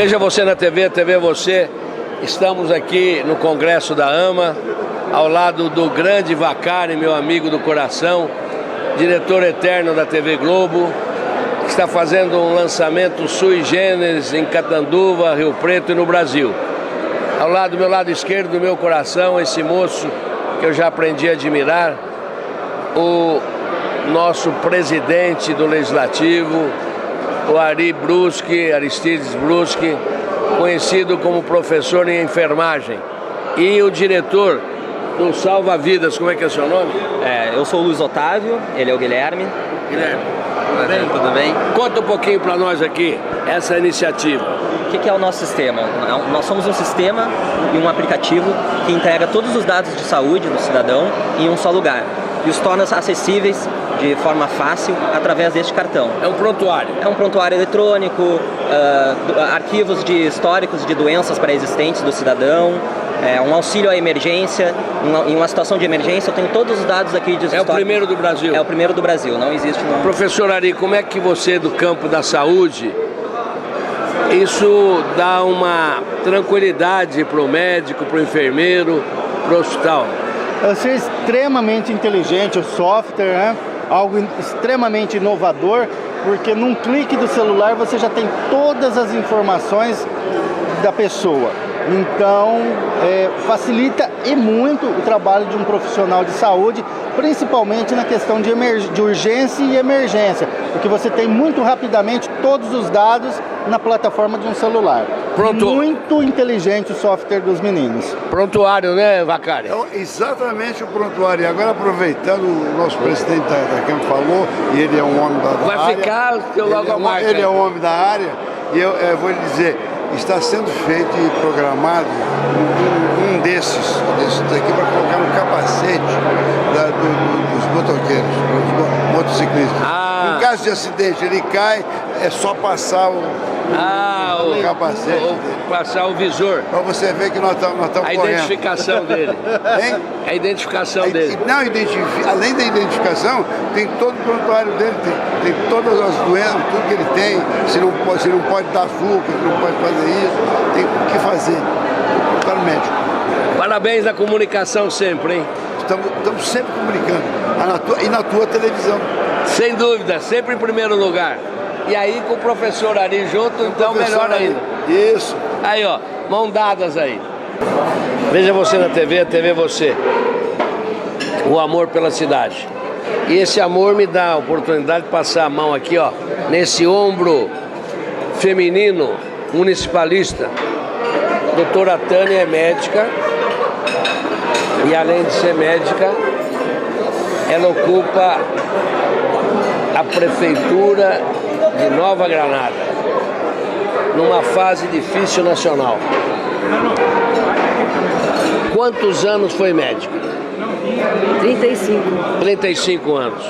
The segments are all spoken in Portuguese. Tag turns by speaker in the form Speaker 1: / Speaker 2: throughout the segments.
Speaker 1: Veja Você na TV, TV Você. Estamos aqui no Congresso da AMA, ao lado do grande Vacari, meu amigo do coração, diretor eterno da TV Globo, que está fazendo um lançamento sui generis em Catanduva, Rio Preto e no Brasil. Ao lado do meu lado esquerdo do meu coração, esse moço que eu já aprendi a admirar, o nosso presidente do Legislativo, o Aristides Bruschi, conhecido como professor em enfermagem, e o diretor do Salva Vidas. Como é que é o seu nome?
Speaker 2: Eu sou o Luiz Otávio, ele é o Guilherme.
Speaker 1: Guilherme, tudo bem? Conta um pouquinho para nós aqui essa iniciativa.
Speaker 2: O que é o nosso sistema? Nós somos um sistema e um aplicativo que integra todos os dados de saúde do cidadão em um só lugar e os torna acessíveis de forma fácil através deste cartão. É um prontuário? É um prontuário eletrônico, arquivos históricos de doenças pré-existentes do cidadão, um auxílio à emergência. Em uma situação de emergência, eu tenho todos os dados aqui de
Speaker 1: histórico. É o primeiro do Brasil?
Speaker 2: É o primeiro do Brasil, não existe no...
Speaker 1: Professor Ari, como é que você, do campo da saúde, isso dá uma tranquilidade para o médico, para o enfermeiro, para o hospital?
Speaker 3: Eu sou extremamente inteligente, o software, né? Algo extremamente inovador, porque num clique do celular você já tem todas as informações da pessoa. Então, facilita e muito o trabalho de um profissional de saúde, principalmente na questão de urgência e emergência, porque você tem muito rapidamente todos os dados na plataforma de um celular.
Speaker 1: Pronto.
Speaker 3: Muito inteligente o software dos meninos.
Speaker 1: Prontuário, né, Vacari?
Speaker 4: Exatamente o prontuário. E agora, aproveitando, o nosso presidente da Câmara falou, e ele é um homem da área.
Speaker 1: Vai ficar logo a marca.
Speaker 4: Ele é um homem da área, e eu vou lhe dizer, está sendo feito e programado um desses daqui para colocar no capacete dos motoqueiros, dos motociclistas. Em caso de acidente, ele cai, é só passar o capacete.
Speaker 1: Passar o visor.
Speaker 4: Para você ver que nós estamos correndo.
Speaker 1: A identificação dele.
Speaker 4: Hein?
Speaker 1: A identificação dele.
Speaker 4: Não, além da identificação, tem todo o prontuário dele, tem todas as doenças, tudo que ele tem, se não pode dar açúcar, se não pode fazer isso, tem o que fazer. Para o médico.
Speaker 1: Parabéns à comunicação sempre, hein?
Speaker 4: Estamos sempre comunicando. E na tua televisão.
Speaker 1: Sem dúvida, sempre em primeiro lugar. E aí com o professor Ari junto, então melhor ainda.
Speaker 4: Isso.
Speaker 1: Aí, ó, mão dadas aí. Veja Você na TV, TV Você. O amor pela cidade. E esse amor me dá a oportunidade de passar a mão aqui, ó, nesse ombro feminino, municipalista. Doutora Tânia é médica. E além de ser médica, ela ocupa a prefeitura de Nova Granada, numa fase difícil nacional. Quantos anos foi médica?
Speaker 5: 35.
Speaker 1: 35 anos.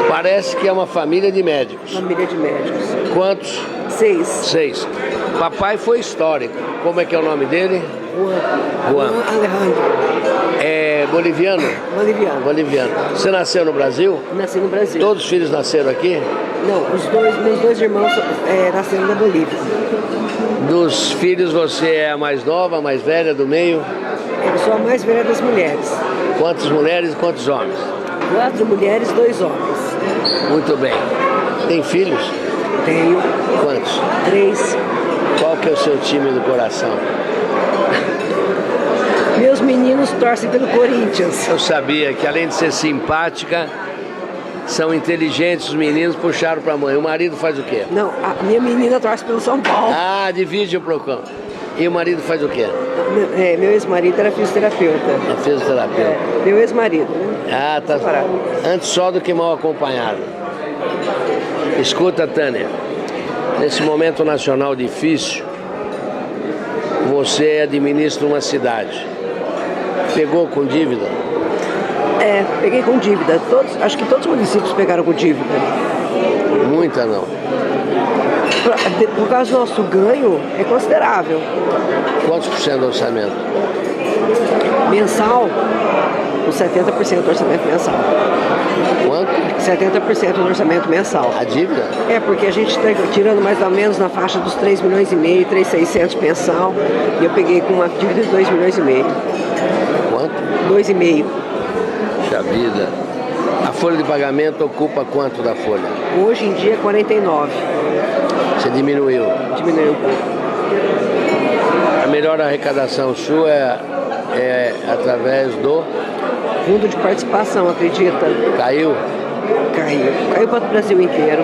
Speaker 1: Parece que é uma família de médicos.
Speaker 5: Família de médicos.
Speaker 1: Quantos?
Speaker 5: 6.
Speaker 1: 6. Papai foi histórico. Como é que é o nome dele?
Speaker 5: Juan Alejandro.
Speaker 1: É boliviano?
Speaker 5: Boliviano.
Speaker 1: Boliviano. Você nasceu no Brasil?
Speaker 5: Nasci no Brasil.
Speaker 1: Todos os filhos nasceram aqui?
Speaker 5: Não, meus dois irmãos nasceram na Bolívia.
Speaker 1: Dos filhos você é a mais nova, a mais velha, do meio?
Speaker 5: Eu sou a mais velha das mulheres.
Speaker 1: Quantas mulheres e quantos homens?
Speaker 5: 4 mulheres, 2 homens.
Speaker 1: Muito bem. Tem filhos?
Speaker 5: Tenho.
Speaker 1: Quantos?
Speaker 5: 3.
Speaker 1: Qual que é o seu time do coração?
Speaker 5: Meus meninos torcem pelo Corinthians.
Speaker 1: Eu sabia que além de ser simpática, são inteligentes os meninos, puxaram para a mãe. O marido faz o quê?
Speaker 5: Não, a minha menina torce pelo São Paulo.
Speaker 1: Ah, divide o procão. E o marido faz o quê?
Speaker 5: Meu ex-marido era fisioterapeuta.
Speaker 1: É fisioterapeuta.
Speaker 5: Meu ex-marido, né?
Speaker 1: Ah, tá. Antes só do que mal acompanhado. Escuta, Tânia. Nesse momento nacional difícil, você administra uma cidade. Pegou com dívida?
Speaker 5: Peguei com dívida. Acho que todos os municípios pegaram com dívida.
Speaker 1: Muita não.
Speaker 5: Por causa do nosso ganho, é considerável.
Speaker 1: Quantos por cento do orçamento?
Speaker 5: Mensal, com 70% do orçamento mensal.
Speaker 1: Quanto?
Speaker 5: 70% do orçamento mensal.
Speaker 1: A dívida?
Speaker 5: É, porque a gente está tirando mais ou menos na faixa dos 3 milhões e meio, 3.600 mensal, e eu peguei com uma dívida de 2 milhões e meio.
Speaker 1: Quanto?
Speaker 5: 2,5.
Speaker 1: Puxa vida. A folha de pagamento ocupa quanto da folha?
Speaker 5: Hoje em dia 49.
Speaker 1: Você diminuiu.
Speaker 5: Diminuiu um pouco.
Speaker 1: A melhor arrecadação sua é através do...
Speaker 5: Fundo de participação, acredita?
Speaker 1: Caiu?
Speaker 5: Caiu para o Brasil inteiro.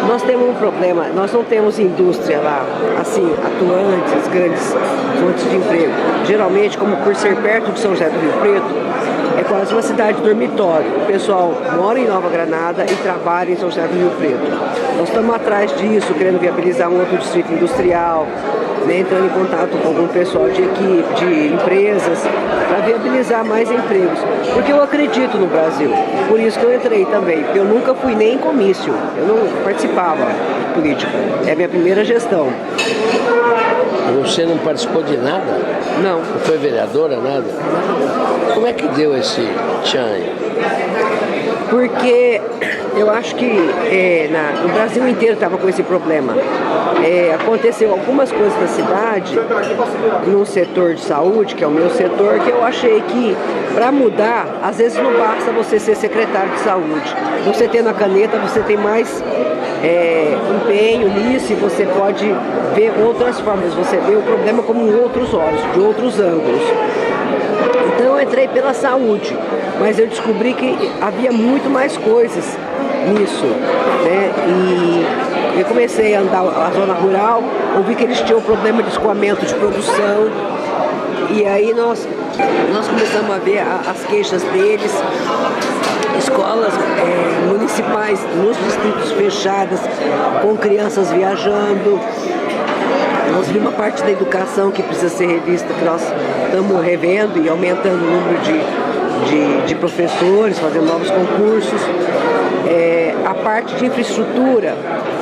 Speaker 5: Nós temos um problema, nós não temos indústria lá, assim, atuantes, grandes fontes de emprego. Geralmente, como por ser perto de São José do Rio Preto, é quase uma cidade dormitório. O pessoal mora em Nova Granada e trabalha em São José do Rio Preto. Nós estamos atrás disso, querendo viabilizar um outro distrito industrial, né, entrando em contato com algum pessoal de equipe, de empresas, para viabilizar mais empregos. Porque eu acredito no Brasil, por isso que eu entrei também, porque eu nunca fui nem em comício, eu não participava de política, é a minha primeira gestão.
Speaker 1: Você não participou de nada?
Speaker 5: Não.
Speaker 1: Não foi vereadora, nada? Como é que deu esse tchan aí?
Speaker 5: Porque eu acho que no Brasil inteiro estava com esse problema. Aconteceu algumas coisas na cidade, no setor de saúde, que é o meu setor, que eu achei que para mudar, às vezes não basta você ser secretário de saúde. Você tendo a caneta, você tem mais empenho nisso e você pode ver outras formas, você vê o problema como outros olhos, de outros ângulos. Então eu entrei pela saúde, mas eu descobri que havia muito mais coisas nisso, né? E eu comecei a andar a zona rural, ouvi que eles tinham problema de escoamento de produção, e aí nós começamos a ver as queixas deles, escolas municipais nos distritos fechadas, com crianças viajando. Nós vimos uma parte da educação que precisa ser revista, que nós estamos revendo e aumentando o número de professores, fazendo novos concursos. A parte de infraestrutura,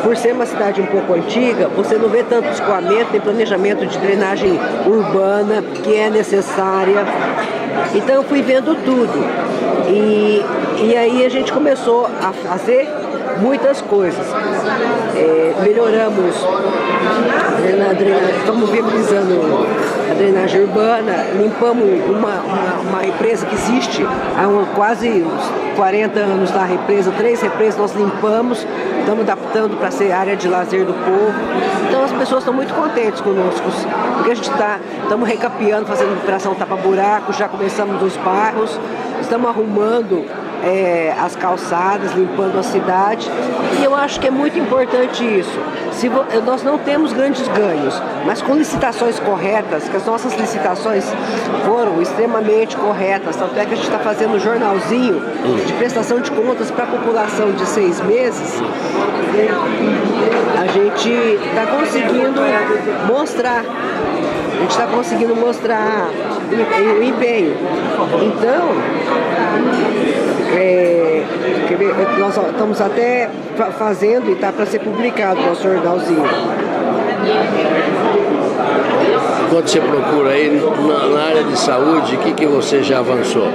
Speaker 5: por ser uma cidade um pouco antiga, você não vê tanto escoamento, tem planejamento de drenagem urbana, que é necessária. Então eu fui vendo tudo. E aí a gente começou a fazer muitas coisas. Melhoramos, estamos viabilizando a drenagem urbana, limpamos uma represa que existe há quase 40 anos da represa, 3 represas nós limpamos, estamos adaptando para ser área de lazer do povo. Então as pessoas estão muito contentes conosco, porque a gente estamos recapeando, fazendo operação tapa-buraco, já começamos nos bairros, estamos arrumando as calçadas, limpando a cidade, e eu acho que é muito importante isso. Nós não temos grandes ganhos, mas com licitações corretas, que as nossas licitações foram extremamente corretas, tanto é que a gente está fazendo um jornalzinho de prestação de contas para a população de 6 meses, a gente está conseguindo mostrar. A gente está conseguindo mostrar o empenho. Então, nós estamos até fazendo e está para ser publicado o nosso jornalzinho.
Speaker 1: Quando você procura aí na área de saúde, o que você já avançou?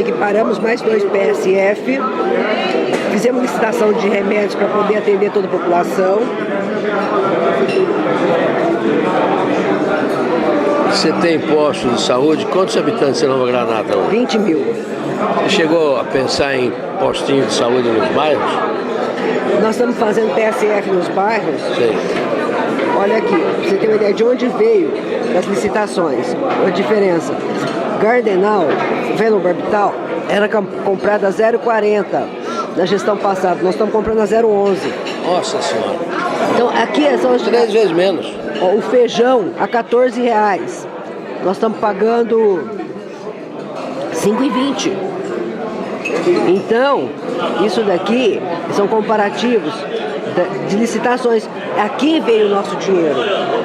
Speaker 5: Equiparamos mais 2 PSF, fizemos licitação de remédios para poder atender toda a população.
Speaker 1: Você tem posto de saúde? Quantos habitantes em Nova Granada hoje?
Speaker 5: 20 mil.
Speaker 1: Você chegou a pensar em postinho de saúde nos bairros?
Speaker 5: Nós estamos fazendo PSF nos bairros.
Speaker 1: Sei.
Speaker 5: Olha aqui, você tem uma ideia de onde veio as licitações, a diferença. Gardenal, Veno Barbital, era comprada a 0,40 na gestão passada. Nós estamos comprando a 0,11.
Speaker 1: Nossa Senhora.
Speaker 5: Então aqui são as
Speaker 1: 3 vezes menos.
Speaker 5: O feijão a R$14. Nós estamos pagando 5,20. Então, isso daqui são comparativos de licitações. Aqui veio o nosso dinheiro.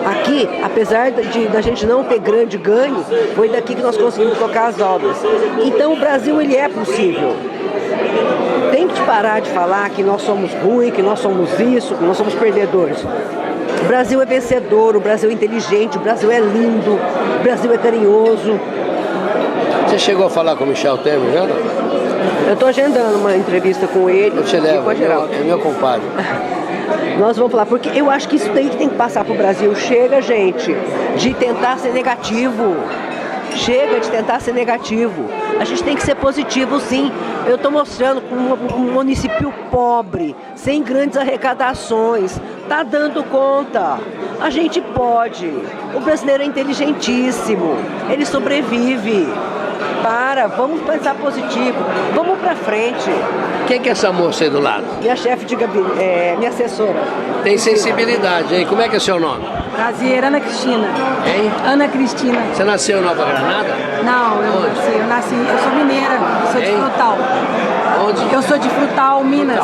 Speaker 5: Aqui, apesar da gente não ter grande ganho, foi daqui que nós conseguimos tocar as obras. Então o Brasil, ele é possível. Tem que parar de falar que nós somos ruins, que nós somos isso, que nós somos perdedores. O Brasil é vencedor, o Brasil é inteligente, o Brasil é lindo, o Brasil é carinhoso.
Speaker 1: Você chegou a falar com o Michel Temer, já?
Speaker 5: Eu estou agendando uma entrevista com ele.
Speaker 1: Eu te
Speaker 5: e
Speaker 1: levo,
Speaker 5: com a Geraldo.
Speaker 1: é meu compadre.
Speaker 5: Nós vamos falar, porque eu acho que isso daí que tem que passar pro Brasil. Chega, gente, de tentar ser negativo. Chega de tentar ser negativo. A gente tem que ser positivo, sim. Eu estou mostrando um município pobre, sem grandes arrecadações, tá dando conta. A gente pode. O brasileiro é inteligentíssimo. Ele sobrevive. Vamos pensar positivo. Vamos pra frente.
Speaker 1: Quem que é essa moça aí do lado?
Speaker 5: Minha chefe de gabinete, minha assessora.
Speaker 1: Tem sensibilidade, hein? Como é que é seu nome?
Speaker 6: Prazer, Ana Cristina.
Speaker 1: Hein?
Speaker 6: Ana Cristina.
Speaker 1: Você nasceu em Nova Granada?
Speaker 6: Não,
Speaker 1: Onde?
Speaker 6: eu nasci, eu sou mineira, sou de
Speaker 1: Hein?
Speaker 6: Frutal.
Speaker 1: Onde?
Speaker 6: Eu sou de Frutal, Minas.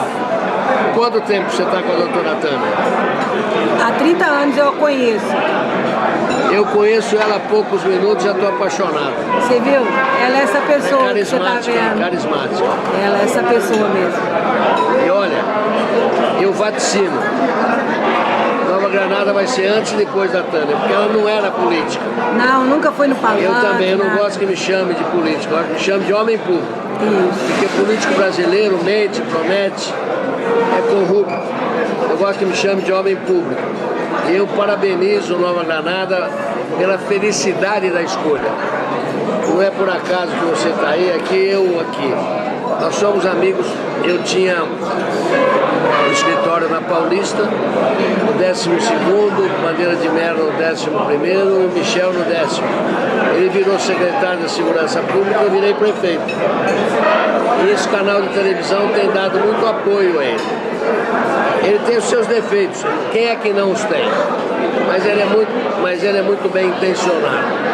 Speaker 1: Quanto tempo você está com a doutora Tânia?
Speaker 6: Há 30 anos eu a conheço.
Speaker 1: Eu conheço ela há poucos minutos e já estou apaixonado.
Speaker 6: Você viu? Ela é essa pessoa que você está vendo.
Speaker 1: Carismática.
Speaker 6: Ela é essa pessoa mesmo.
Speaker 1: E olha, eu vaticino. Nova Granada vai ser antes e depois da Tânia, porque ela não era política.
Speaker 6: Não, nunca foi no palácio.
Speaker 1: Eu também, eu não
Speaker 6: nada.
Speaker 1: gosto que me chame de político, eu gosto que me chame de homem público.
Speaker 6: Isso.
Speaker 1: Porque político brasileiro mente, promete, é corrupto. Eu gosto que me chame de homem público. E eu parabenizo Nova Granada pela felicidade da escolha. Não é por acaso que você está aí, aqui, eu aqui. Nós somos amigos, eu tinha um escritório na Paulista, no 12º, Bandeira de Melo no 11º, o Michel no 10º. Ele virou secretário da Segurança Pública, eu virei prefeito. E esse canal de televisão tem dado muito apoio a ele. Ele tem os seus defeitos, quem é que não os tem? Mas ele é muito bem intencionado.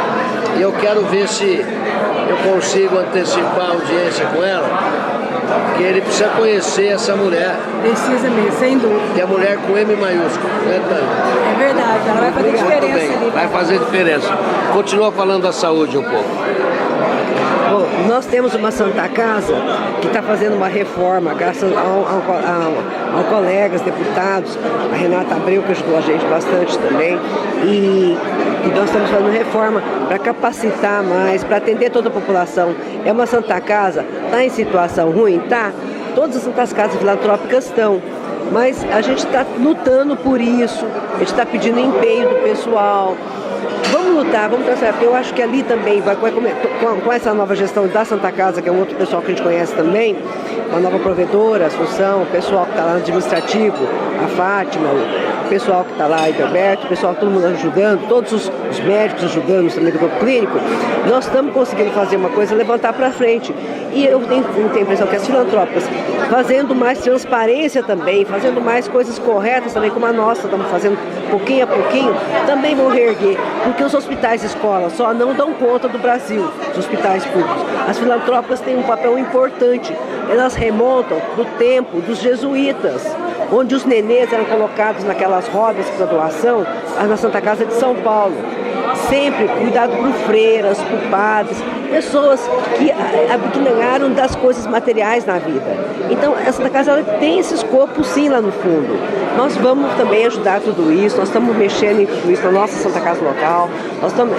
Speaker 1: E eu quero ver se eu consigo antecipar a audiência com ela, porque ele precisa conhecer essa mulher,
Speaker 6: Precisa mesmo, sem dúvida.
Speaker 1: que é a mulher com M maiúsculo, né, Tânia?
Speaker 6: É verdade, ela vai fazer
Speaker 1: Muito
Speaker 6: diferença
Speaker 1: bem,
Speaker 6: ali.
Speaker 1: vai fazer diferença. Continua falando da saúde um pouco.
Speaker 5: Bom, nós temos uma Santa Casa que está fazendo uma reforma, graças ao colegas, deputados, a Renata Abreu, que ajudou a gente bastante também, e nós estamos fazendo reforma para capacitar mais, para atender toda a população. É uma Santa Casa, está em situação ruim? Tá? Todas as Santas Casas filantrópicas estão. Mas a gente está lutando por isso, a gente está pedindo empenho do pessoal. Vamos lutar, vamos trabalhar, porque eu acho que ali também, com essa nova gestão da Santa Casa, que é um outro pessoal que a gente conhece também, uma nova provedora, Assunção, o pessoal que está lá no administrativo, a Fátima, o pessoal que está lá, Edilberto, o pessoal, todo mundo ajudando, todos os médicos ajudando também do grupo clínico, nós estamos conseguindo fazer uma coisa, levantar para frente. E eu tenho a impressão que as filantrópicas, fazendo mais transparência também, fazendo mais coisas corretas também, como a nossa, estamos fazendo pouquinho a pouquinho, também vão reerguer, porque os hospitais e escolas só não dão conta do Brasil, os hospitais públicos. As filantrópicas têm um papel importante, elas remontam do tempo dos jesuítas, onde os nenês eram colocados naquelas rodas para doação, na Santa Casa de São Paulo. Sempre cuidado por freiras, por padres, pessoas que abnegaram das coisas materiais na vida. Então, a Santa Casa ela tem esse escopo sim lá no fundo. Nós vamos também ajudar tudo isso, nós estamos mexendo em tudo isso na nossa Santa Casa local.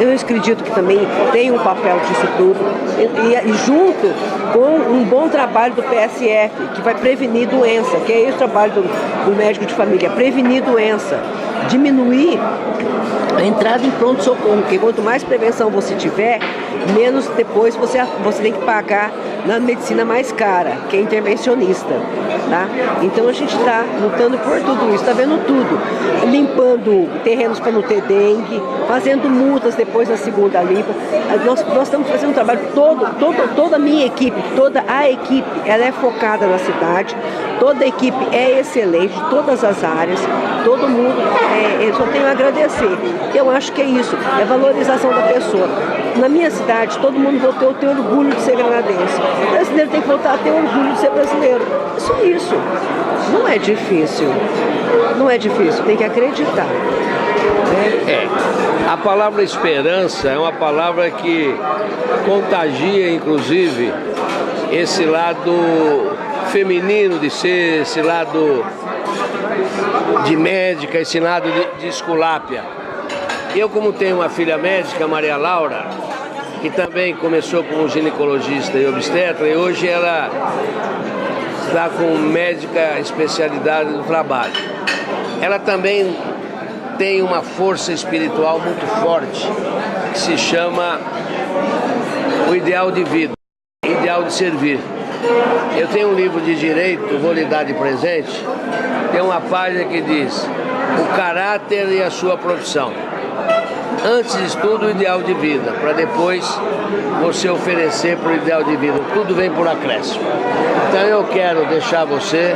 Speaker 5: Eu acredito que também tem um papel disso tudo. E junto com um bom trabalho do PSF, que vai prevenir doença, que é esse o trabalho do médico de família, prevenir doença, diminuir a entrada em pronto-socorro, porque quanto mais prevenção você tiver, menos depois você tem que pagar na medicina mais cara, que é intervencionista, tá? Então a gente está lutando por tudo isso, está vendo tudo, limpando terrenos para não ter dengue, fazendo multas depois da segunda limpa. Nós estamos fazendo um trabalho toda a minha equipe, toda a equipe, ela é focada na cidade, toda a equipe é excelente, todas as áreas, todo mundo, eu só tenho a agradecer. Eu acho que é isso, é valorização da pessoa. Na minha cidade, todo mundo voltou a ter orgulho de ser granadense. O brasileiro tem que voltar a ter orgulho de ser brasileiro. Isso. Não é difícil. Não é difícil, tem que acreditar.
Speaker 1: A palavra esperança é uma palavra que contagia, inclusive, esse lado feminino de ser, esse lado de médica, esse lado de esculápia. Eu, como tenho uma filha médica, Maria Laura, que também começou como ginecologista e obstetra, e hoje ela está com médica especialidade do trabalho. Ela também tem uma força espiritual muito forte, que se chama o ideal de vida, ideal de servir. Eu tenho um livro de direito, vou lhe dar de presente, tem uma página que diz o caráter e a sua profissão. Antes de tudo, o ideal de vida, para depois você oferecer para o ideal de vida. Tudo vem por acréscimo. Então eu quero deixar a você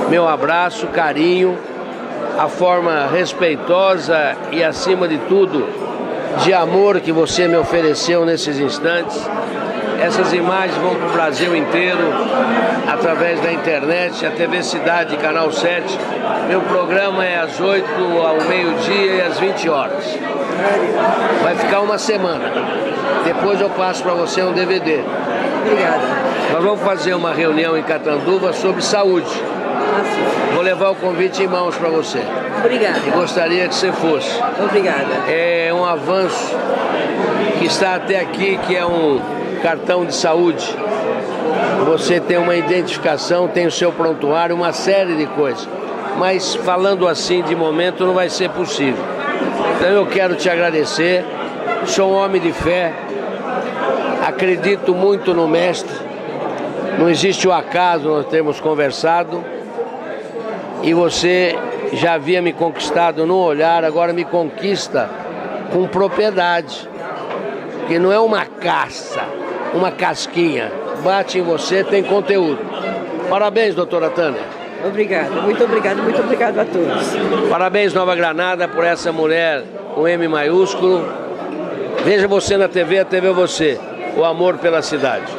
Speaker 1: meu abraço, carinho, a forma respeitosa e, acima de tudo, de amor que você me ofereceu nesses instantes. Essas imagens vão para o Brasil inteiro, através da internet, a TV Cidade, Canal 7. Meu programa é às 8, ao meio-dia e às 20 horas. Vai ficar uma semana. Depois eu passo para você um DVD.
Speaker 5: Obrigada.
Speaker 1: Nós vamos fazer uma reunião em Catanduva sobre saúde. Vou levar o convite em mãos para você.
Speaker 5: Obrigada.
Speaker 1: E gostaria que você fosse.
Speaker 5: Obrigada.
Speaker 1: É um avanço que está até aqui, que é um cartão de saúde. Você tem uma identificação, tem o seu prontuário, uma série de coisas. Mas falando assim de momento não vai ser possível. Então eu quero te agradecer. Sou um homem de fé. Acredito muito no Mestre. Não existe o acaso, nós temos conversado. E você já havia me conquistado no olhar, agora me conquista com propriedade. Que não é uma caça, uma casquinha. Bate em você, tem conteúdo. Parabéns, doutora Tânia.
Speaker 5: Obrigada, muito obrigado a todos.
Speaker 1: Parabéns, Nova Granada, por essa mulher com M maiúsculo. Veja você na TV, a TV é você, o amor pela cidade.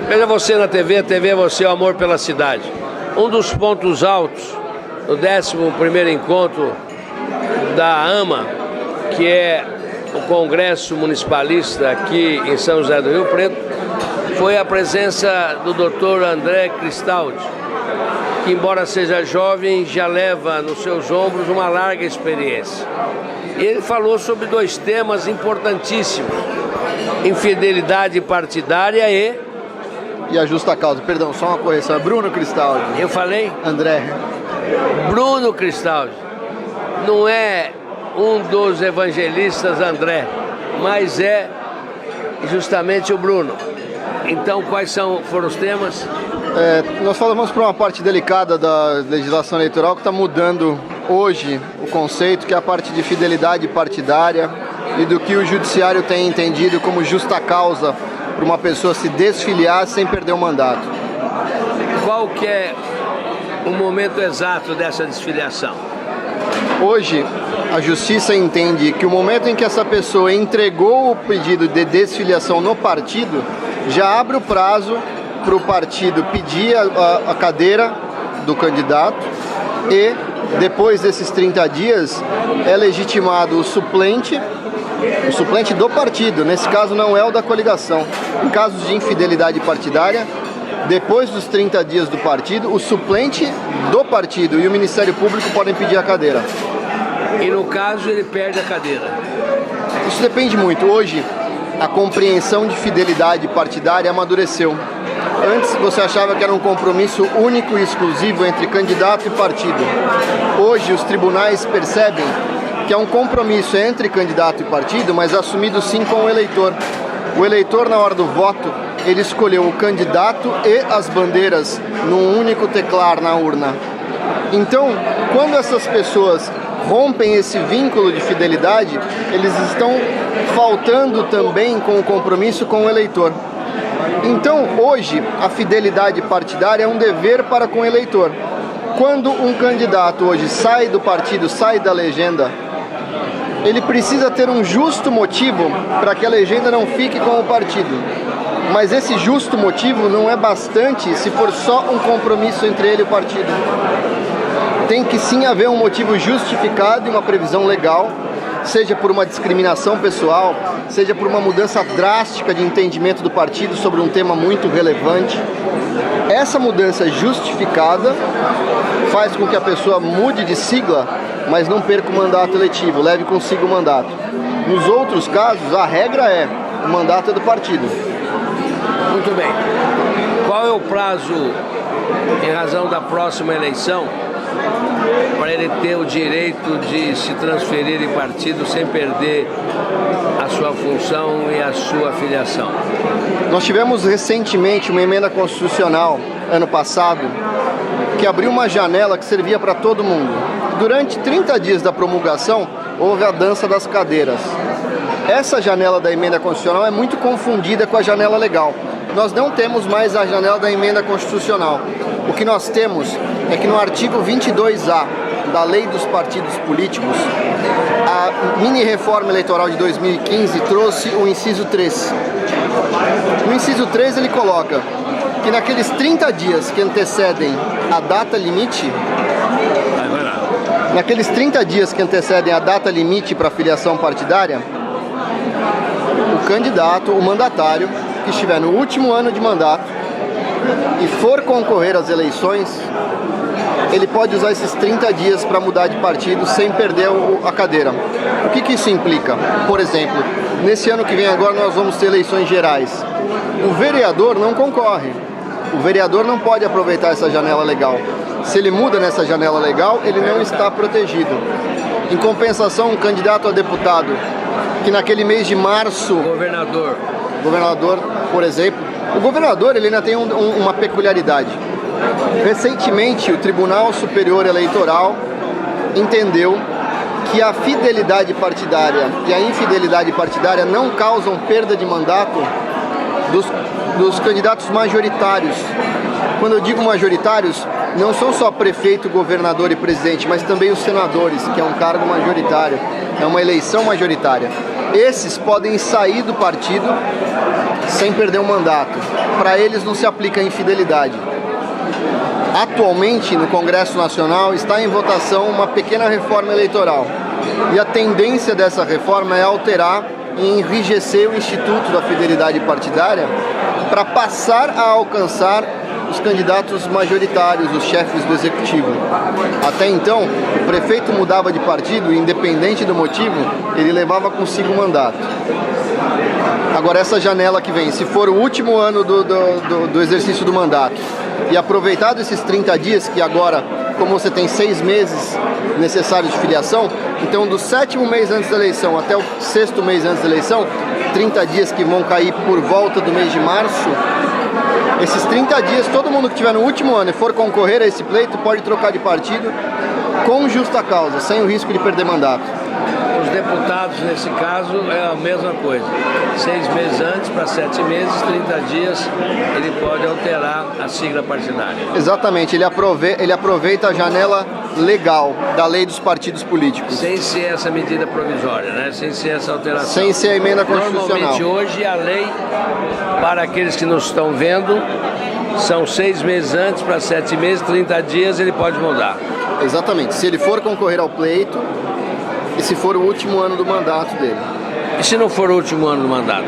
Speaker 1: Veja você na TV, a TV é você, o amor pela cidade. Um dos pontos altos do 11º encontro da AMA, que é o Congresso Municipalista aqui em São José do Rio Preto, foi a presença do Dr. André Cristaldi, que, embora seja jovem, já leva nos seus ombros uma larga experiência. E ele falou sobre dois temas importantíssimos: infidelidade partidária
Speaker 3: E a justa causa. Perdão, só uma correção. É Bruno Cristaldi.
Speaker 1: Eu falei?
Speaker 3: André.
Speaker 1: Bruno Cristaldi. Não é um dos evangelistas André, mas é justamente o Bruno. Então, quais foram os temas?
Speaker 3: Nós falamos para uma parte delicada da legislação eleitoral que está mudando hoje o conceito, que é a parte de fidelidade partidária e do que o judiciário tem entendido como justa causa para uma pessoa se desfiliar sem perder o mandato.
Speaker 1: Qual que é o momento exato dessa desfiliação?
Speaker 3: Hoje, a Justiça entende que o momento em que essa pessoa entregou o pedido de desfiliação no partido, já abre o prazo para o partido pedir a cadeira do candidato e, depois desses 30 dias, é legitimado o suplente do partido, nesse caso não é o da coligação. Em casos de infidelidade partidária, depois dos 30 dias do partido, o suplente do partido e o Ministério Público podem pedir a cadeira.
Speaker 1: E no caso ele perde a cadeira?
Speaker 3: Isso depende muito. Hoje, a compreensão de fidelidade partidária amadureceu. Antes você achava que era um compromisso único e exclusivo entre candidato e partido. Hoje os tribunais percebem que é um compromisso entre candidato e partido, mas assumido sim com o eleitor. O eleitor, na hora do voto, ele escolheu o candidato e as bandeiras num único teclar na urna. Então, quando essas pessoas rompem esse vínculo de fidelidade, eles estão faltando também com o compromisso com o eleitor. Então, hoje, a fidelidade partidária é um dever para com o eleitor. Quando um candidato hoje sai do partido, sai da legenda, ele precisa ter um justo motivo para que a legenda não fique com o partido. Mas esse justo motivo não é bastante se for só um compromisso entre ele e o partido. Tem que sim haver um motivo justificado e uma previsão legal seja por uma discriminação pessoal, seja por uma mudança drástica de entendimento do partido sobre um tema muito relevante. Essa mudança justificada faz com que a pessoa mude de sigla, mas não perca o mandato eletivo, leve consigo o mandato. Nos outros casos, a regra é: o mandato é do partido.
Speaker 1: Muito bem. Qual é o prazo, em razão da próxima eleição, para ele ter o direito de se transferir em partido sem perder a sua função e a sua filiação?
Speaker 3: Nós tivemos recentemente uma emenda constitucional, ano passado, que abriu uma janela que servia para todo mundo. Durante 30 dias da promulgação, houve a dança das cadeiras. Essa janela da emenda constitucional é muito confundida com a janela legal. Nós não temos mais a janela da emenda constitucional. O que nós temos é que no artigo 22A da Lei dos Partidos Políticos, a mini-reforma eleitoral de 2015 trouxe o inciso 3. No inciso 3 ele coloca que naqueles 30 dias que antecedem a data limite, para a filiação partidária, o candidato, o mandatário, que estiver no último ano de mandato e for concorrer às eleições, ele pode usar esses 30 dias para mudar de partido sem perder a cadeira. O que isso implica? Por exemplo, nesse ano que vem agora nós vamos ter eleições gerais. O vereador não concorre. O vereador não pode aproveitar essa janela legal. Se ele muda nessa janela legal, ele não está protegido. Em compensação, um candidato a deputado que naquele mês de março... Governador, por exemplo. O governador ele ainda tem uma peculiaridade. Recentemente, o Tribunal Superior Eleitoral entendeu que a fidelidade partidária e a infidelidade partidária não causam perda de mandato dos candidatos majoritários. Quando eu digo majoritários, não são só prefeito, governador e presidente, mas também os senadores, que é um cargo majoritário, é uma eleição majoritária. Esses podem sair do partido sem perder o mandato. Para eles não se aplica a infidelidade. Atualmente, no Congresso Nacional, está em votação uma pequena reforma eleitoral. E a tendência dessa reforma é alterar e enrijecer o Instituto da Fidelidade Partidária para passar a alcançar os candidatos majoritários, os chefes do Executivo. Até então, o prefeito mudava de partido, independente do motivo, ele levava consigo o mandato. Agora, essa janela que vem, se for o último ano do exercício do mandato, e aproveitado esses 30 dias, que agora, como você tem 6 meses necessários de filiação, então do 7º mês antes da eleição até o 6º mês antes da eleição, 30 dias que vão cair por volta do mês de março, esses 30 dias, todo mundo que estiver no último ano e for concorrer a esse pleito pode trocar de partido com justa causa, sem o risco de perder mandato.
Speaker 1: Os deputados, nesse caso, é a mesma coisa. 6 meses antes para 7 meses, 30 dias, ele pode alterar a sigla partidária.
Speaker 3: Exatamente, ele aproveita a janela legal da lei dos partidos políticos.
Speaker 1: Sem ser essa medida provisória, né? Sem ser essa alteração.
Speaker 3: Sem ser a emenda constitucional.
Speaker 1: Normalmente hoje a lei, para aqueles que nos estão vendo, são 6 meses antes para 7 meses, 30 dias ele pode mudar.
Speaker 3: Exatamente, se ele for concorrer ao pleito e se for o último ano do mandato dele.
Speaker 1: E se não for o último ano do mandato?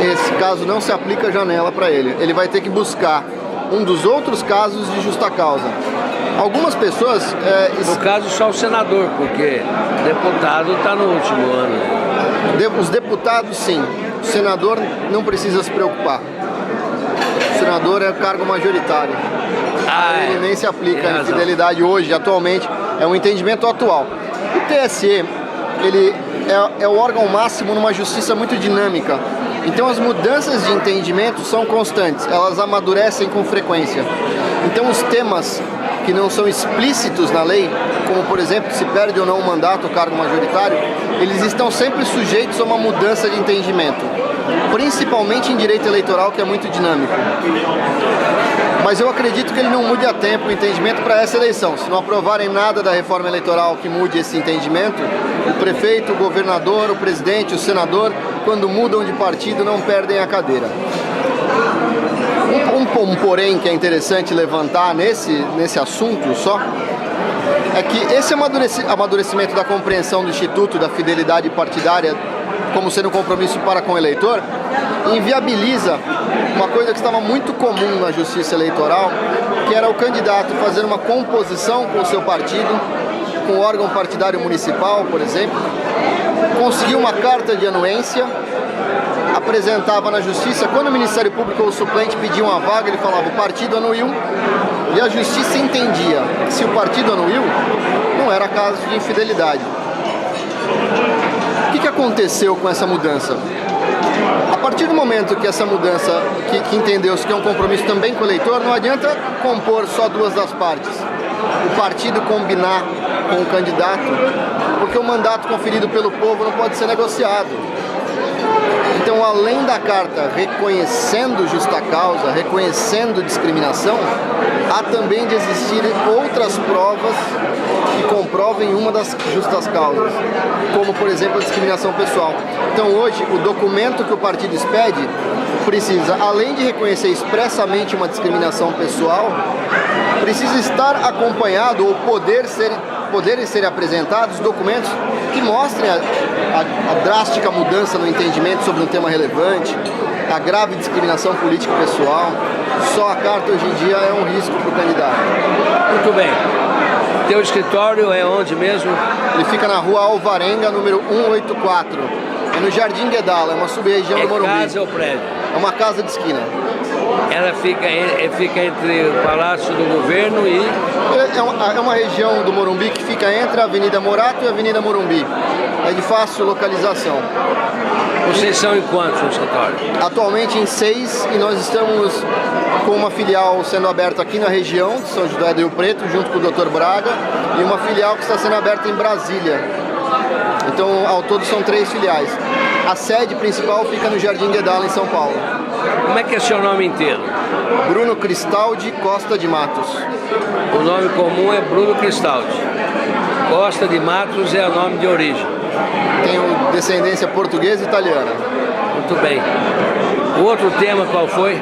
Speaker 3: Esse caso não se aplica a janela para ele. Ele vai ter que buscar um dos outros casos de justa causa. Algumas pessoas...
Speaker 1: No caso, só o senador, porque deputado está no último ano.
Speaker 3: Os deputados, sim. O senador não precisa se preocupar. O senador é cargo majoritário. Ele nem se aplica a infidelidade hoje, atualmente. É um entendimento atual. O TSE, ele é o órgão máximo numa justiça muito dinâmica. Então as mudanças de entendimento são constantes, elas amadurecem com frequência. Então os temas que não são explícitos na lei, como por exemplo, se perde ou não um mandato ou cargo majoritário, eles estão sempre sujeitos a uma mudança de entendimento, principalmente em direito eleitoral, que é muito dinâmico. Mas eu acredito que ele não mude a tempo o entendimento para essa eleição. Se não aprovarem nada da reforma eleitoral que mude esse entendimento, o prefeito, o governador, o presidente, o senador, quando mudam de partido, não perdem a cadeira. Um porém que é interessante levantar nesse assunto só, é que esse amadurecimento da compreensão do Instituto da fidelidade partidária como sendo um compromisso para com o eleitor, inviabiliza uma coisa que estava muito comum na justiça eleitoral, que era o candidato fazer uma composição com o seu partido, com o órgão partidário municipal, por exemplo, conseguir uma carta de anuência, apresentava na justiça, quando o Ministério Público ou o suplente pedia uma vaga, ele falava o partido anuiu, e a justiça entendia que se o partido anuiu, não era caso de infidelidade. O que aconteceu com essa mudança? A partir do momento que essa mudança, que entendeu-se que é um compromisso também com o eleitor, não adianta compor só duas das partes. O partido combinar com o candidato, porque o mandato conferido pelo povo não pode ser negociado. Então, além da carta reconhecendo justa causa, reconhecendo discriminação, há também de existir outras provas que comprovem uma das justas causas, como, por exemplo, a discriminação pessoal. Então, hoje, o documento que o partido expede precisa, além de reconhecer expressamente uma discriminação pessoal, precisa estar acompanhado ou poderem ser apresentados documentos que mostrem a drástica mudança no entendimento sobre um tema relevante, a grave discriminação política pessoal. Só a carta hoje em dia é um risco para o candidato.
Speaker 1: Muito bem. Teu escritório é onde mesmo?
Speaker 3: Ele fica na rua Alvarenga, número 184. É no Jardim Guedala, é uma sub-região do Morumbi.
Speaker 1: É casa ou prédio?
Speaker 3: É uma casa de esquina.
Speaker 1: Ela fica entre o Palácio do Governo e...
Speaker 3: É uma região do Morumbi que fica entre a Avenida Morato e a Avenida Morumbi. É de fácil localização.
Speaker 1: Vocês são em quantos no escritório?
Speaker 3: Atualmente em 6, e nós estamos com uma filial sendo aberta aqui na região de São José do Rio Preto, junto com o Dr. Braga, e uma filial que está sendo aberta em Brasília. Então, ao todo são 3 filiais. A sede principal fica no Jardim Guedala, em São Paulo.
Speaker 1: Como é que é seu nome inteiro?
Speaker 3: Bruno Cristaldi Costa de Matos.
Speaker 1: O nome comum é Bruno Cristaldi. Costa de Matos é o nome de origem.
Speaker 3: Tenho descendência portuguesa e italiana.
Speaker 1: Muito bem. O outro tema qual foi?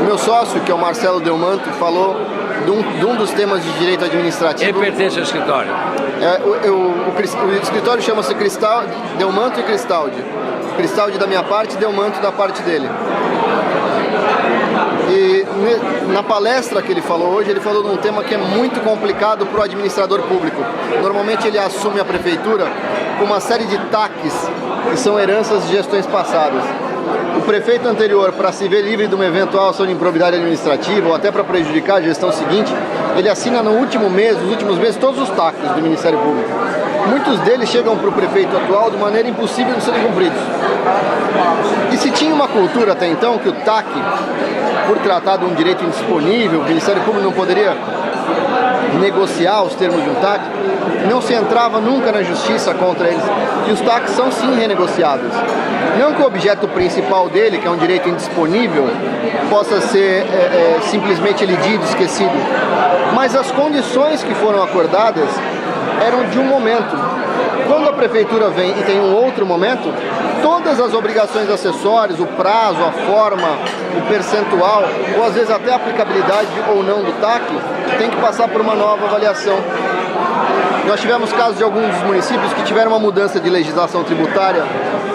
Speaker 3: O meu sócio, que é o Marcelo Delmanto, falou de um dos temas de direito administrativo.
Speaker 1: Ele pertence ao escritório?
Speaker 3: O escritório chama-se Delmanto e Cristaldi. Cristaldi da minha parte, Delmanto da parte dele. E na palestra que ele falou hoje, ele falou de um tema que é muito complicado para o administrador público. Normalmente ele assume a prefeitura com uma série de TACs, que são heranças de gestões passadas. O prefeito anterior, para se ver livre de uma eventual ação de improbidade administrativa ou até para prejudicar a gestão seguinte, ele assina nos últimos meses, todos os TACs do Ministério Público. Muitos deles chegam para o prefeito atual de maneira impossível de serem cumpridos. E se tinha uma cultura até então que o TAC, por tratar de um direito indisponível, o Ministério Público não poderia negociar os termos de um TAC, não se entrava nunca na justiça contra eles. E os TACs são sim renegociáveis. Não que o objeto principal dele, que é um direito indisponível, possa ser simplesmente elidido, esquecido. Mas as condições que foram acordadas eram de um momento. Quando a prefeitura vem e tem um outro momento, todas as obrigações acessórias, o prazo, a forma, o percentual, ou às vezes até a aplicabilidade ou não do TAC, tem que passar por uma nova avaliação. Nós tivemos casos de alguns dos municípios que tiveram uma mudança de legislação tributária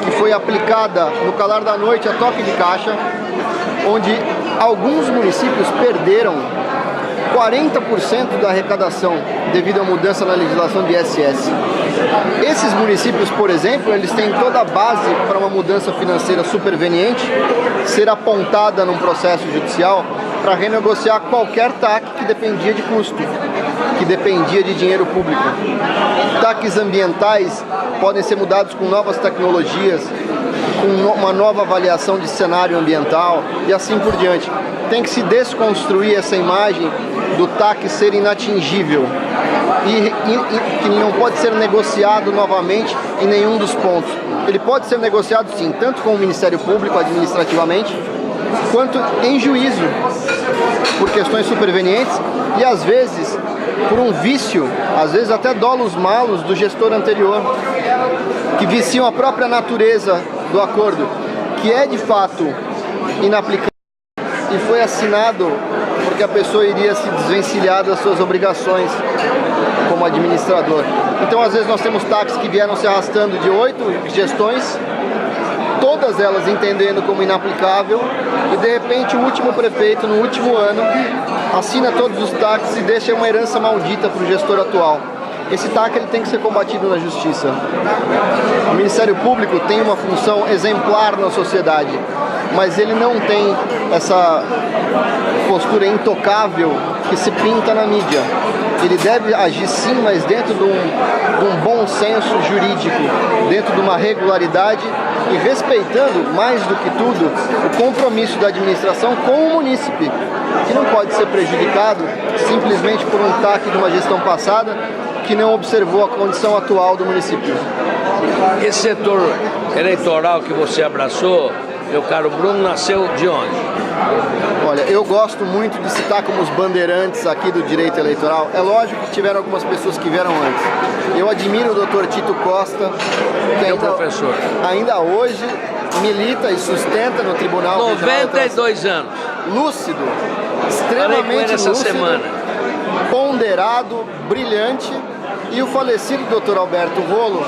Speaker 3: que foi aplicada no calar da noite a toque de caixa, onde alguns municípios perderam 40% da arrecadação devido à mudança na legislação de ISS. Esses municípios, por exemplo, eles têm toda a base para uma mudança financeira superveniente ser apontada num processo judicial para renegociar qualquer TAC que dependia de custo, que dependia de dinheiro público. TACs ambientais podem ser mudados com novas tecnologias, com uma nova avaliação de cenário ambiental e assim por diante. Tem que se desconstruir essa imagem do TAC ser inatingível e que não pode ser negociado novamente em nenhum dos pontos. Ele pode ser negociado sim, tanto com o Ministério Público administrativamente, quanto em juízo, por questões supervenientes e às vezes por um vício, às vezes até dolos malos do gestor anterior, que viciam a própria natureza do acordo, que é de fato inaplicável e foi assinado por porque a pessoa iria se desvencilhar das suas obrigações como administrador. Então, às vezes, nós temos táxis que vieram se arrastando de 8 gestões, todas elas entendendo como inaplicável, e de repente o último prefeito, no último ano, assina todos os táxis e deixa uma herança maldita para o gestor atual. Esse TAC ele tem que ser combatido na justiça. O Ministério Público tem uma função exemplar na sociedade, mas ele não tem essa postura intocável que se pinta na mídia. Ele deve agir sim, mas dentro de um bom senso jurídico, dentro de uma regularidade e respeitando, mais do que tudo, o compromisso da administração com o munícipe, que não pode ser prejudicado simplesmente por um TAC de uma gestão passada que não observou a condição atual do município.
Speaker 1: Esse setor eleitoral que você abraçou, meu caro Bruno, nasceu de onde?
Speaker 3: Olha, eu gosto muito de citar como os bandeirantes aqui do direito eleitoral. É lógico que tiveram algumas pessoas que vieram antes. Eu admiro o Dr. Tito Costa, que
Speaker 1: professor.
Speaker 3: ainda hoje milita e sustenta no Tribunal Regional.
Speaker 1: 92 anos.
Speaker 3: Lúcido, extremamente
Speaker 1: essa
Speaker 3: lúcido,
Speaker 1: semana.
Speaker 3: Ponderado, brilhante. E o falecido Dr. Alberto Rolo,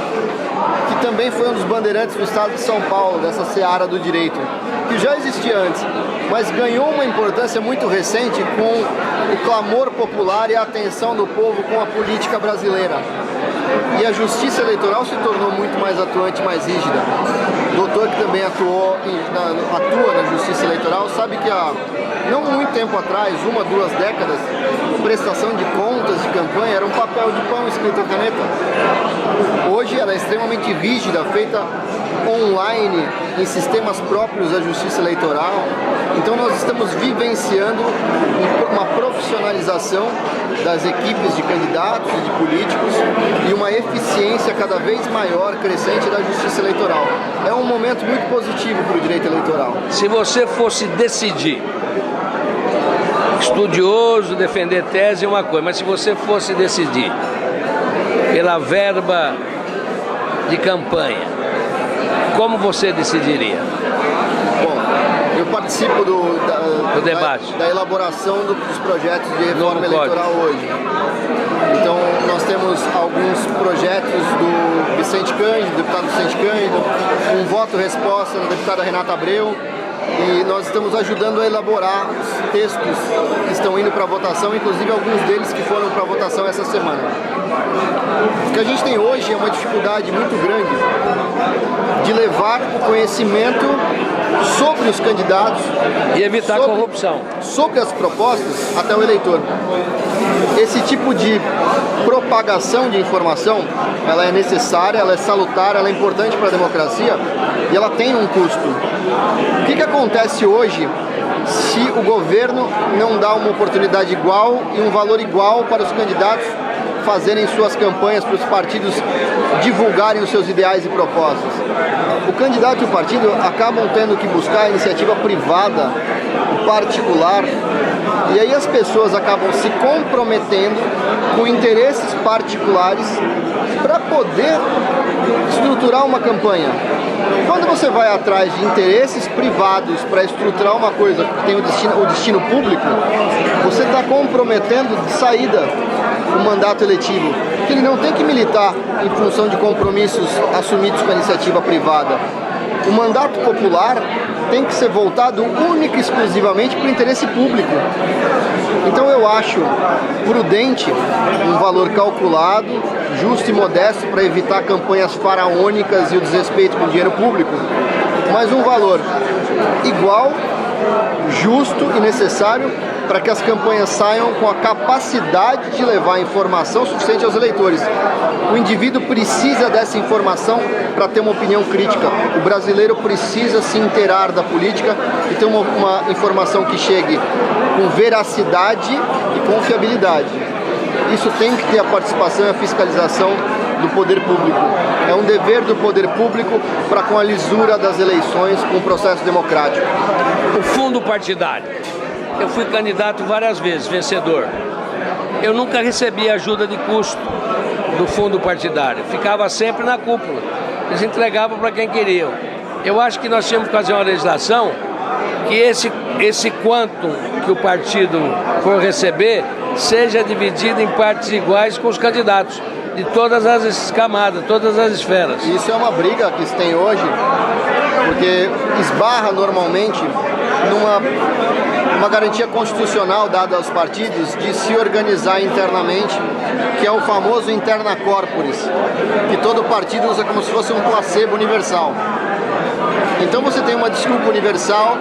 Speaker 3: que também foi um dos bandeirantes do estado de São Paulo, dessa seara do direito, que já existia antes, mas ganhou uma importância muito recente com o clamor popular e a atenção do povo com a política brasileira. E a justiça eleitoral se tornou muito mais atuante e mais rígida. O doutor que também atua na justiça eleitoral sabe que há não muito tempo atrás, 1, 2 décadas, prestação de contas de campanha era um papel de pão escrito a caneta. Hoje ela é extremamente rígida, feita online, em sistemas próprios da justiça eleitoral. Então nós estamos vivenciando uma profissionalização das equipes de candidatos e de políticos e uma eficiência cada vez maior, crescente da justiça eleitoral. É um momento muito positivo para o direito eleitoral.
Speaker 1: Se você fosse decidir, estudioso, defender tese é uma coisa, mas se você fosse decidir pela verba de campanha, como você decidiria?
Speaker 3: Bom, eu participo do
Speaker 1: debate,
Speaker 3: da elaboração dos projetos de reforma eleitoral hoje. Então, nós temos alguns projetos do Vicente Cândido, deputado Vicente Cândido, um voto-resposta da deputada Renata Abreu, e nós estamos ajudando a elaborar os textos que estão indo para votação, inclusive alguns deles que foram para votação essa semana. O que a gente tem hoje é uma dificuldade muito grande de levar o conhecimento sobre os candidatos
Speaker 1: e evitar corrupção,
Speaker 3: sobre as propostas até o eleitor. Esse tipo de propagação de informação, ela é necessária, ela é salutar, ela é importante para a democracia e ela tem um custo. O que acontece hoje se o governo não dá uma oportunidade igual e um valor igual para os candidatos fazerem suas campanhas, para os partidos divulgarem os seus ideais e propostas? O candidato e o partido acabam tendo que buscar a iniciativa privada, particular, e aí as pessoas acabam se comprometendo com interesses particulares para poder estruturar uma campanha. Quando você vai atrás de interesses privados para estruturar uma coisa que tem o destino público, você está comprometendo de saída o mandato eletivo, que ele não tem que militar em função de compromissos assumidos com a iniciativa privada. O mandato popular tem que ser voltado única e exclusivamente para o interesse público. Então eu acho prudente um valor calculado, justo e modesto para evitar campanhas faraônicas e o desrespeito com o dinheiro público, mas um valor igual, justo e necessário para que as campanhas saiam com a capacidade de levar informação suficiente aos eleitores. O indivíduo precisa dessa informação para ter uma opinião crítica. O brasileiro precisa se inteirar da política e ter uma informação que chegue com veracidade e confiabilidade. Isso tem que ter a participação e a fiscalização do poder público. É um dever do poder público para com a lisura das eleições, com o processo democrático.
Speaker 1: O fundo partidário. Eu fui candidato várias vezes, vencedor. Eu nunca recebi ajuda de custo do fundo partidário. Ficava sempre na cúpula. Eles entregavam para quem queriam. Eu acho que nós tínhamos que fazer uma legislação que esse quanto que o partido for receber seja dividido em partes iguais com os candidatos de todas as camadas, todas as esferas.
Speaker 3: Isso é uma briga que se tem hoje, porque esbarra normalmente numa garantia constitucional dada aos partidos de se organizar internamente, que é o famoso interna corporis, que todo partido usa como se fosse um placebo universal. Então você tem uma desculpa universal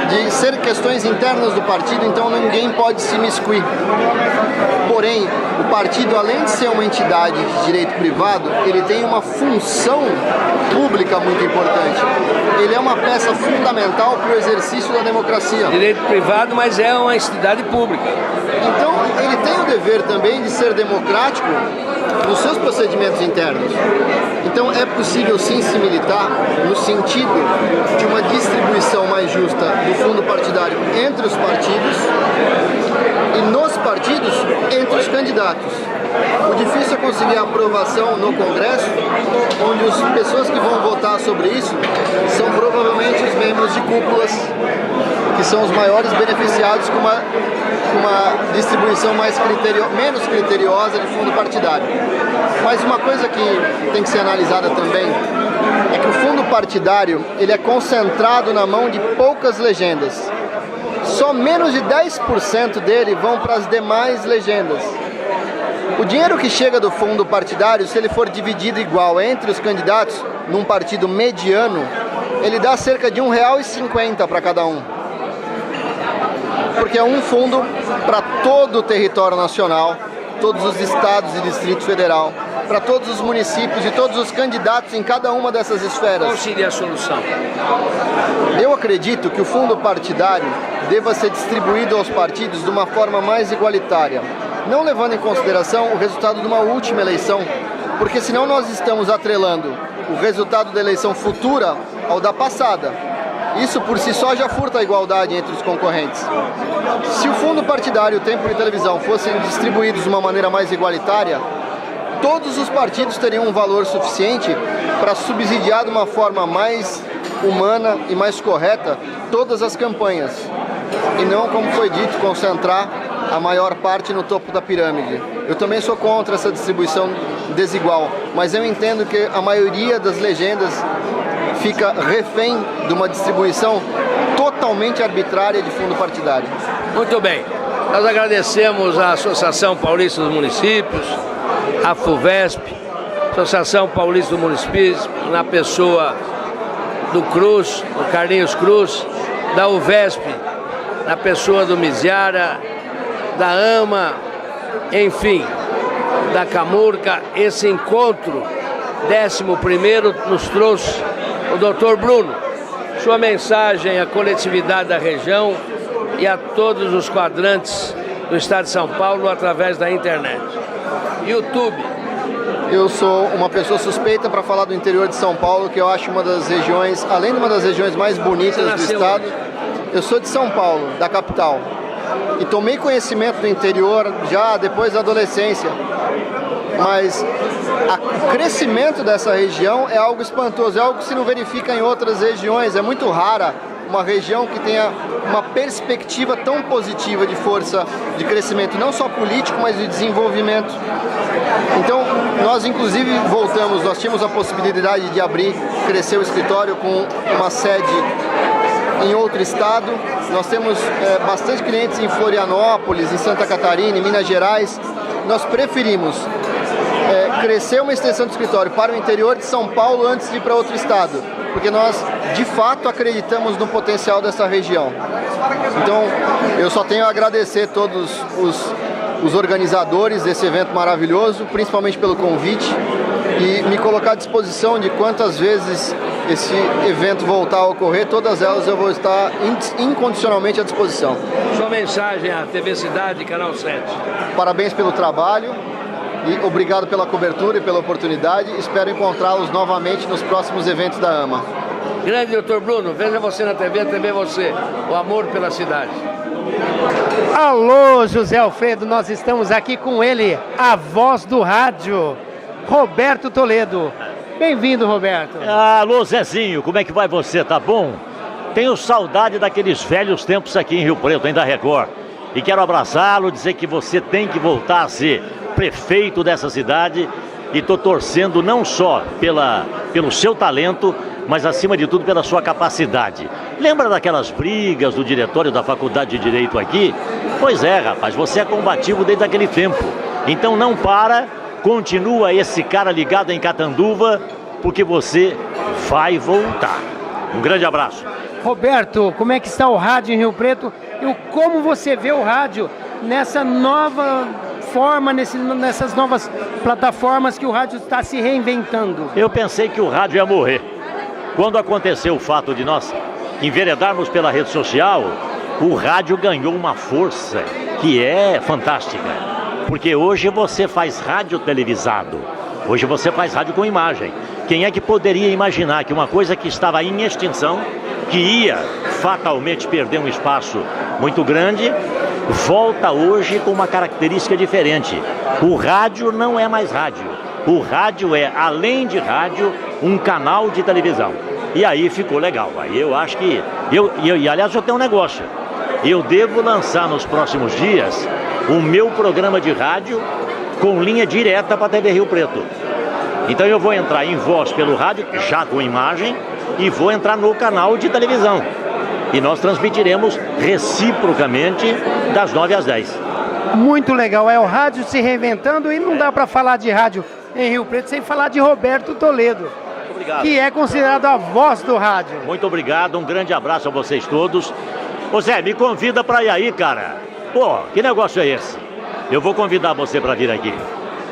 Speaker 3: de ser questões internas do partido, então ninguém pode se imiscuir. Porém, o partido, além de ser uma entidade de direito privado, ele tem uma função pública muito importante. Ele é uma peça fundamental para o exercício da democracia.
Speaker 1: Direito privado, mas é uma entidade pública.
Speaker 3: Então, ele tem o dever também de ser democrático nos seus procedimentos internos. Então, é possível sim se militar no sentido de uma distribuição mais justa do fundo partidário entre os partidos e nos partidos entre os candidatos. O difícil é conseguir a aprovação no Congresso, onde as pessoas que vão votar sobre isso são provavelmente os membros de cúpulas, que são os maiores beneficiados com uma distribuição menos criteriosa de fundo partidário. Mas uma coisa que tem que ser analisada também é que o fundo partidário ele é concentrado na mão de poucas legendas. Só menos de 10% dele vão para as demais legendas. O dinheiro que chega do fundo partidário, se ele for dividido igual entre os candidatos num partido mediano, ele dá cerca de R$1,50 para cada um. Porque é um fundo para todo o território nacional, todos os estados e Distrito Federal, para todos os municípios e todos os candidatos em cada uma dessas esferas.
Speaker 1: Qual seria a solução?
Speaker 3: Eu acredito que o fundo partidário deva ser distribuído aos partidos de uma forma mais igualitária, não levando em consideração o resultado de uma última eleição, porque senão nós estamos atrelando o resultado da eleição futura ao da passada. Isso por si só já furta a igualdade entre os concorrentes. Se o fundo partidário e o tempo de televisão fossem distribuídos de uma maneira mais igualitária, todos os partidos teriam um valor suficiente para subsidiar de uma forma mais humana e mais correta todas as campanhas. E não, como foi dito, concentrar a maior parte no topo da pirâmide. Eu também sou contra essa distribuição desigual, mas eu entendo que a maioria das legendas fica refém de uma distribuição totalmente arbitrária de fundo partidário.
Speaker 1: Muito bem. Nós agradecemos à Associação Paulista dos Municípios, a FUVESP, Associação Paulista dos Municípios, na pessoa do Cruz, do Carlinhos Cruz, da UVESP, na pessoa do Miziara, da AMA, enfim, da Camurca. Esse encontro 11º nos trouxe o Dr. Bruno. Sua mensagem à coletividade da região e a todos os quadrantes do estado de São Paulo através da internet. YouTube.
Speaker 3: Eu sou uma pessoa suspeita para falar do interior de São Paulo, que eu acho uma das regiões, além de uma das regiões mais bonitas do estado. Eu sou de São Paulo, da capital, e tomei conhecimento do interior já depois da adolescência, mas o crescimento dessa região é algo espantoso, é algo que se não verifica em outras regiões. É muito rara uma região que tenha uma perspectiva tão positiva de força de crescimento, não só político, mas de desenvolvimento. Então, nós inclusive nós tínhamos a possibilidade de crescer o escritório com uma sede em outro estado. Nós temos bastante clientes em Florianópolis, em Santa Catarina, em Minas Gerais. Nós preferimos crescer uma extensão do escritório para o interior de São Paulo antes de ir para outro estado, porque nós, de fato, acreditamos no potencial dessa região. Então, eu só tenho a agradecer todos os organizadores desse evento maravilhoso, principalmente pelo convite, e me colocar à disposição de quantas vezes esse evento voltar a ocorrer, todas elas eu vou estar incondicionalmente à disposição.
Speaker 1: Sua mensagem à TV Cidade, Canal 7.
Speaker 3: Parabéns pelo trabalho e obrigado pela cobertura e pela oportunidade. Espero encontrá-los novamente nos próximos eventos da AMA.
Speaker 1: Grande Dr. Bruno, veja você na TV, a TV você, o amor pela cidade.
Speaker 7: Alô, José Alfredo, nós estamos aqui com ele, a voz do rádio, Roberto Toledo. Bem-vindo, Roberto.
Speaker 8: Alô, Zezinho, como é que vai você? Tá bom? Tenho saudade daqueles velhos tempos aqui em Rio Preto, ainda Record. E quero abraçá-lo, dizer que você tem que voltar a ser prefeito dessa cidade. E estou torcendo não só pelo seu talento, mas acima de tudo pela sua capacidade. Lembra daquelas brigas do diretório da Faculdade de Direito aqui? Pois é, rapaz, você é combativo desde aquele tempo. Então não para, continua esse cara ligado em Catanduva, porque você vai voltar. Um grande abraço.
Speaker 7: Roberto, como é que está o rádio em Rio Preto e como você vê o rádio nessa nova forma, nessas novas plataformas que o rádio está se reinventando?
Speaker 8: Eu pensei que o rádio ia morrer. Quando aconteceu o fato de nós enveredarmos pela rede social, o rádio ganhou uma força que é fantástica. Porque hoje você faz rádio televisado, hoje você faz rádio com imagem. Quem é que poderia imaginar que uma coisa que estava em extinção, que ia fatalmente perder um espaço muito grande, volta hoje com uma característica diferente. O rádio não é mais rádio. O rádio é, além de rádio, um canal de televisão. E aí ficou legal. Aí eu acho que... aliás, eu tenho um negócio. Eu devo lançar nos próximos dias o meu programa de rádio com linha direta para a TV Rio Preto. Então eu vou entrar em voz pelo rádio, já com imagem, e vou entrar no canal de televisão. E nós transmitiremos reciprocamente das 9 às 10.
Speaker 7: Muito legal, é o rádio se reinventando e não dá para falar de rádio em Rio Preto sem falar de Roberto Toledo,
Speaker 8: obrigado,
Speaker 7: que é considerado a voz do rádio.
Speaker 8: Muito obrigado, um grande abraço a vocês todos. Ô Zé, me convida para ir aí, cara. Pô, que negócio é esse? Eu vou convidar você para vir aqui.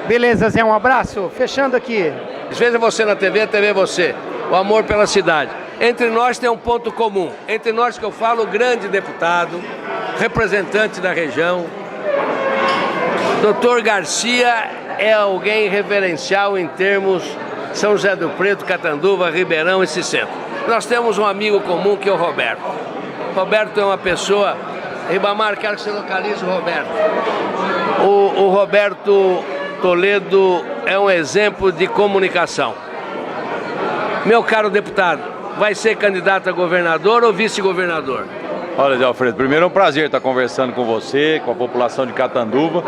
Speaker 7: Beleza, Zé, um abraço. Fechando aqui.
Speaker 1: Veja você na TV, a TV é você. O amor pela cidade. Entre nós tem um ponto comum. Entre nós que eu falo, grande deputado, representante da região. Dr. Garcia é alguém referencial em termos São José do Preto, Catanduva, Ribeirão, esse centro. Nós temos um amigo comum que é o Roberto. Roberto é uma pessoa... Ribamar, quero que você localize o Roberto. O Roberto Toledo é um exemplo de comunicação. Meu caro deputado, vai ser candidato a governador ou vice-governador?
Speaker 9: Olha, Zé Alfredo, primeiro é um prazer estar conversando com você, com a população de Catanduva,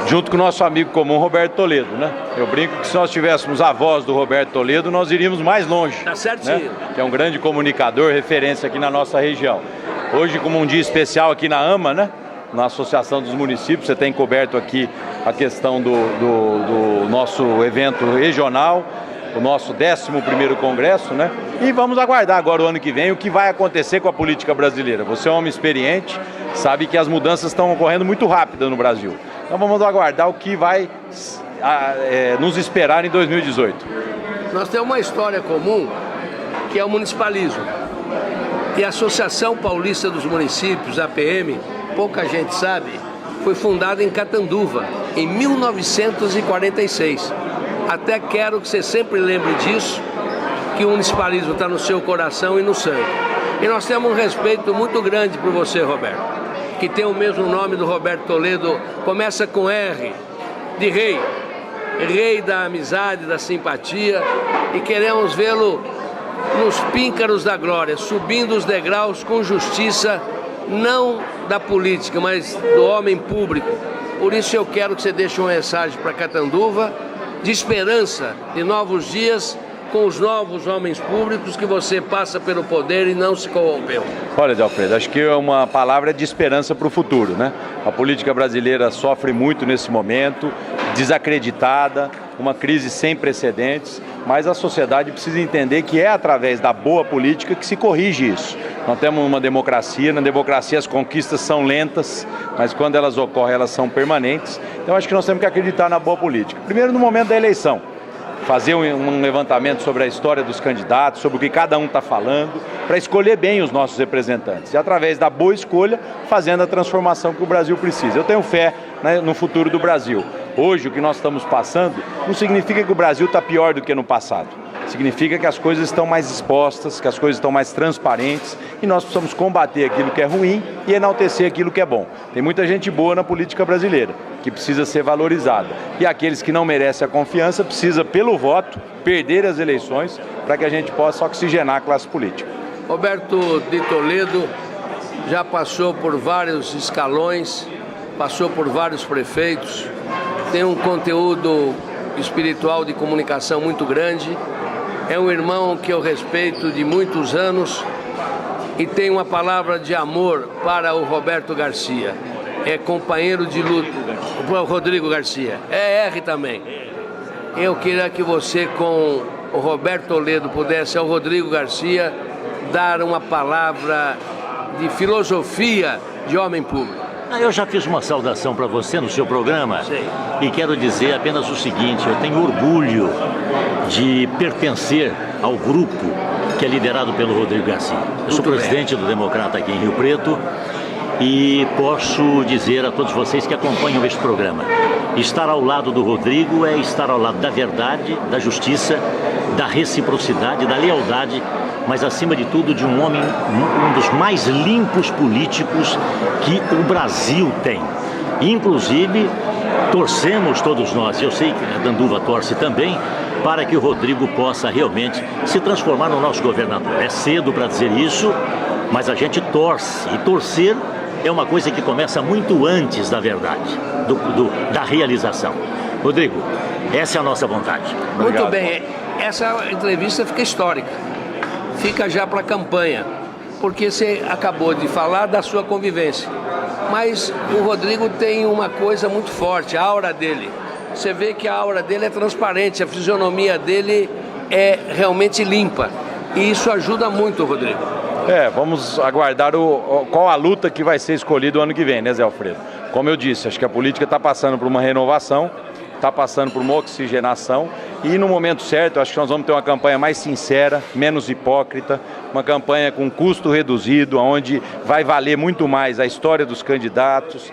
Speaker 9: junto com o nosso amigo comum, Roberto Toledo, né? Eu brinco que se nós tivéssemos a voz do Roberto Toledo, nós iríamos mais longe.
Speaker 1: Tá certinho.
Speaker 9: Né? Que é um grande comunicador, referência aqui na nossa região. Hoje, como um dia especial aqui na AMA, né? Na Associação dos Municípios, você tem coberto aqui a questão do nosso evento regional, o nosso 11º Congresso, né? E vamos aguardar agora o ano que vem o que vai acontecer com a política brasileira. Você é um homem experiente, sabe que as mudanças estão ocorrendo muito rápido no Brasil. Então vamos aguardar o que vai nos esperar em 2018.
Speaker 1: Nós temos uma história comum, que é o municipalismo. E a Associação Paulista dos Municípios, APM, pouca gente sabe, foi fundada em Catanduva, em 1946. Até quero que você sempre lembre disso, que o municipalismo está no seu coração e no sangue. E nós temos um respeito muito grande por você, Roberto, que tem o mesmo nome do Roberto Toledo, começa com R, de rei, rei da amizade, da simpatia, e queremos vê-lo nos píncaros da glória, subindo os degraus com justiça, não da política, mas do homem público. Por isso eu quero que você deixe uma mensagem para Catanduva, de esperança, de novos dias, com os novos homens públicos, que você passa pelo poder e não se corrompeu.
Speaker 9: Olha, Zé Alfredo, acho que uma palavra de esperança para o futuro, né? A política brasileira sofre muito nesse momento, desacreditada, uma crise sem precedentes, mas a sociedade precisa entender que é através da boa política que se corrige isso. Nós temos uma democracia, na democracia as conquistas são lentas, mas quando elas ocorrem elas são permanentes. Então acho que nós temos que acreditar na boa política. Primeiro no momento da eleição, fazer um levantamento sobre a história dos candidatos, sobre o que cada um está falando, para escolher bem os nossos representantes. E através da boa escolha, fazendo a transformação que o Brasil precisa. Eu tenho fé, né, no futuro do Brasil. Hoje, o que nós estamos passando não significa que o Brasil está pior do que no passado. Significa que as coisas estão mais expostas, que as coisas estão mais transparentes e nós precisamos combater aquilo que é ruim e enaltecer aquilo que é bom. Tem muita gente boa na política brasileira, que precisa ser valorizada. E aqueles que não merecem a confiança precisam, pelo voto, perder as eleições para que a gente possa oxigenar a classe política.
Speaker 1: Roberto de Toledo já passou por vários escalões, passou por vários prefeitos, tem um conteúdo espiritual de comunicação muito grande, é um irmão que eu respeito de muitos anos e tem uma palavra de amor para o Roberto Garcia. É companheiro de luta, o Rodrigo Garcia, é R também. Eu queria que você, com o Roberto Toledo, pudesse ao Rodrigo Garcia dar uma palavra de filosofia de homem público.
Speaker 8: Eu já fiz uma saudação para você no seu programa.
Speaker 1: Sim.
Speaker 8: E quero dizer apenas o seguinte, eu tenho orgulho de pertencer ao grupo que é liderado pelo Rodrigo Garcia. Eu sou presidente do Democrata aqui em Rio Preto e posso dizer a todos vocês que acompanham este programa, estar ao lado do Rodrigo é estar ao lado da verdade, da justiça, da reciprocidade, da lealdade, mas acima de tudo de um homem, um dos mais limpos políticos que o Brasil tem. Inclusive, torcemos todos nós, eu sei que a Danduva torce também, para que o Rodrigo possa realmente se transformar no nosso governador. É cedo para dizer isso, mas a gente torce, e torcer é uma coisa que começa muito antes da verdade, da realização. Rodrigo, essa é a nossa vontade.
Speaker 1: Muito bem, essa entrevista fica histórica, fica já para a campanha, porque você acabou de falar da sua convivência, mas o Rodrigo tem uma coisa muito forte, a aura dele. Você vê que a aura dele é transparente, a fisionomia dele é realmente limpa, e isso ajuda muito, Rodrigo.
Speaker 9: Vamos aguardar qual a luta que vai ser escolhida o ano que vem, né, Zé Alfredo? Como eu disse, acho que a política está passando por uma renovação, está passando por uma oxigenação e no momento certo, acho que nós vamos ter uma campanha mais sincera, menos hipócrita, uma campanha com custo reduzido, onde vai valer muito mais a história dos candidatos,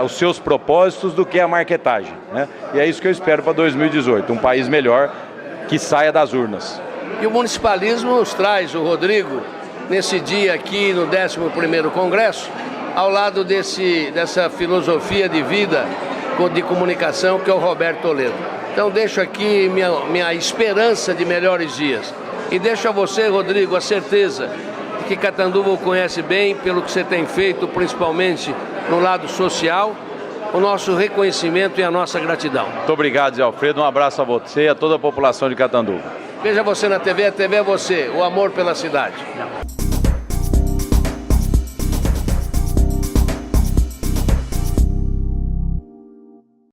Speaker 9: os seus propósitos do que a marketagem, né? E é isso que eu espero para 2018, um país melhor que saia das urnas.
Speaker 1: E o municipalismo nos traz o Rodrigo nesse dia aqui no 11º Congresso, ao lado dessa filosofia de vida, de comunicação, que é o Roberto Toledo. Então deixo aqui minha esperança de melhores dias. E deixo a você, Rodrigo, a certeza de que Catanduva o conhece bem pelo que você tem feito, principalmente no lado social, o nosso reconhecimento e a nossa gratidão.
Speaker 9: Muito obrigado, Zé Alfredo. Um abraço a você e a toda a população de Catanduva.
Speaker 1: Veja você na TV, a TV é você, o amor pela cidade.